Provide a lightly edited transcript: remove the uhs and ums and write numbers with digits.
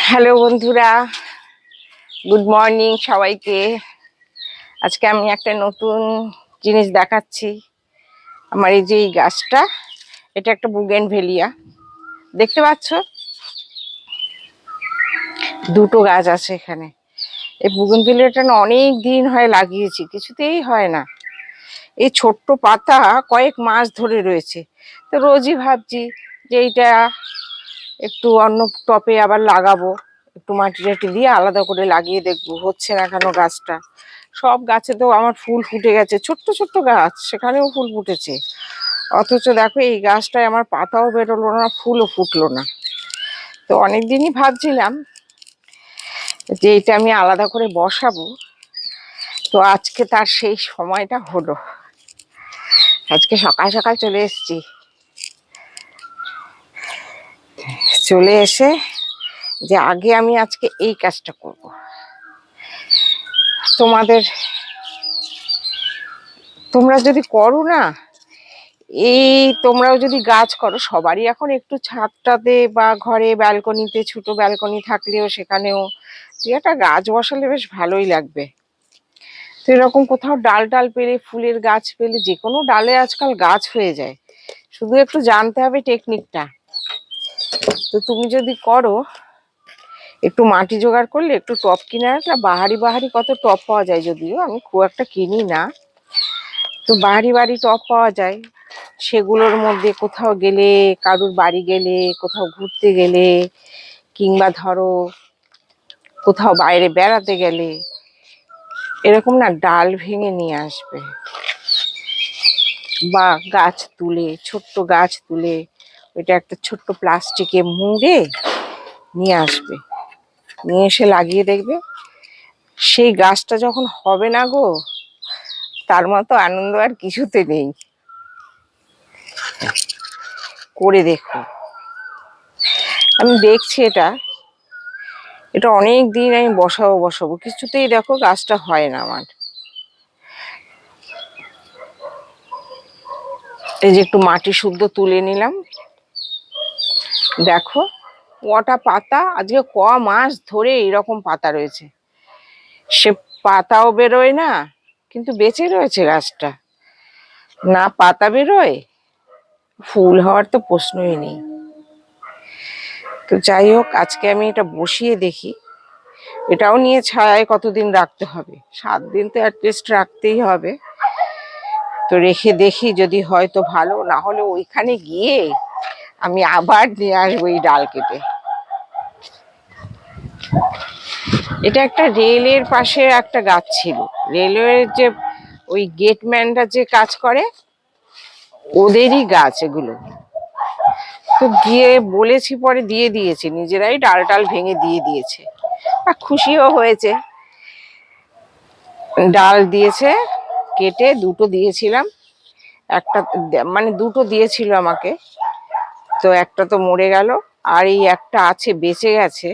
Hello বন্ধুরা, good morning সবাইকে। আজকে আমি একটা নতুন জিনিস দেখাচ্ছি। আমার এই যে এই গাছটা, এটা একটা বুগেনভেলিয়া, দেখতে পাচ্ছ? দুটো গাছ আছে এখানে। এই বুগেনভেলিয়াটা না অনেক দিন হয় লাগিয়েছি, কিছুতেই হয় না। এই ছোট্ট পাতা কয়েক মাস ধরে রয়েছে। তো রোজই ভাবছি যে এইটা একটু অন্য টপে আবার লাগাবো, একটু মাটি টাটি দিয়ে আলাদা করে লাগিয়ে দেখবো, হচ্ছে না কেন গাছটা। সব গাছে তো আমার ফুল ফুটে গেছে, ছোট্ট ছোট্ট গাছ, সেখানেও ফুল ফুটেছে। অথচ দেখো এই গাছটায় আমার পাতাও বেরোলো না, ফুলও ফুটলো না। তো অনেকদিনই ভাবছিলাম যে এটা আমি আলাদা করে বসাবো। তো আজকে তার সেই সময়টা হলো। আজকে সকাল সকাল চলে এসেছি। চলে এসে যে আগে আমি আজকে এই কাজটা করব। তোমরা যদি করো না, এই তোমরাও যদি গাছ করো, সবারই এখন একটু ছাদটাতে বা ঘরে ব্যালকনিতে, ছোট ব্যালকনি থাকলেও সেখানেও তুই একটা গাছ বসালে বেশ ভালোই লাগবে। তো এরকম কোথাও ডাল ডাল পেলে, ফুলের গাছ পেলে, যে কোনো ডালে আজকাল গাছ হয়ে যায়, শুধু একটু জানতে হবে টেকনিকটা। তো তুমি যদি করো, একটু মাটি জোগাড় করলে, একটু টব কিনে রাখলে, বাহারি বাহারি কত টব পাওয়া যায়, যদিও আমি খুব একটা কিনি না, তো বাহারি বাড়ি টব পাওয়া যায়। সেগুলোর মধ্যে কোথাও গেলে, কারুর বাড়ি গেলে, কোথাও ঘুরতে গেলে, কিংবা ধরো কোথাও বাইরে বেড়াতে গেলে, এরকম না ডাল ভেঙে নিয়ে আসবে, বা গাছ তুলে, ছোট্ট গাছ তুলে ওইটা একটা ছোট্ট প্লাস্টিকে মুড়ে নিয়ে আসবে, নিয়ে এসে লাগিয়ে দেখবে। সেই গাছটা যখন হবে না গো, তার মতো আনন্দ আর কিছুতে নেই। করে দেখো। আমি দেখছি এটা এটা অনেক দিন আমি বসাবো, কিছুতেই দেখো গাছটা হয় না আমার। এই যে একটু মাটি শুদ্ধ তুলে নিলাম, দেখো কটা পাতা, আজকে ক মাস ধরে এইরকম পাতা রয়েছে। সে পাতাও বেরোয় না, কিন্তু বেঁচে রয়েছে গাছটা। না পাতা বেরোয়, ফুল হওয়ার তো প্রশ্নই নেই। তো যাই হোক, আজকে আমি এটা বসিয়ে দেখি। এটাও নিয়ে ছায়ায় কতদিন রাখতে হবে, 7 দিন তো অ্যাটলিস্ট রাখতেই হবে। তো রেখে দেখি, যদি হয় তো ভালো, না হলে ওইখানে গিয়ে আমি আবার নিয়ে আসবো এই ডাল কেটে। এটা একটা রেলের পাশে একটা গাছ ছিল, রেলওয়ের যে ওই গেটম্যানরা যে কাজ করে, ওদেরই গাছ এগুলো। তো গিয়ে বলেছি, পরে দিয়ে দিয়েছে, নিজেরাই ডাল টাল ভেঙে দিয়ে দিয়েছে, আর খুশিও হয়েছে। ডাল দিয়েছে কেটে, দুটো দিয়েছিলাম, একটা মানে দুটো দিয়েছিল আমাকে, তো একটা তো মরে গেল, আর এই একটা আছে বেঁচে গেছে।